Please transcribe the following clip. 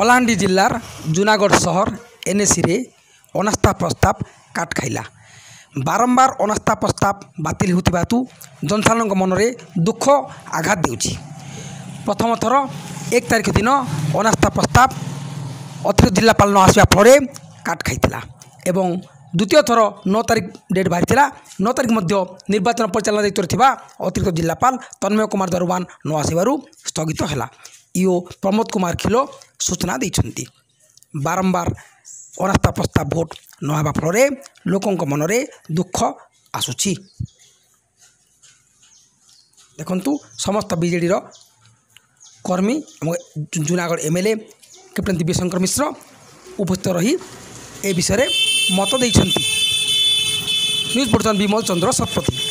कलाहांडी जिल्लार जूनागढ़ सहर एनएसी रे अनास्था प्रस्ताव काट खाइला। बारंबार अनास्था प्रस्ताव बातिल होता जनसाधारण मन में दुख आघात देउछि। प्रथम थर 1 तारिख दिन अनास्था प्रस्ताव अतिरिक्त जिलापाल न आसवा फल काट खाइला एवं द्वितीय थर 9 तारिख डेट बाहरी 9 तारिख मध्य निर्वाचन परिचालन दायित्व अतिरिक्त जिलापाल तन्मय कुमार दरवान न आसबार स्थगित है। इो प्रमोद कुमार खिलो सूचना देइछन्ति। बारंबार अनास्था प्रस्ताव भोट नहवा फल लोकंक मन में दुख आसुछि। देखंतु समस्त बीजेडी कर्मी जूनागढ़ एमएलए कैप्टेन दिव्यशंकर मिश्र उपस्थित रही ए विषय मत देइछन्ति। न्यूज पर्सन विमल चंद्र शतपथी।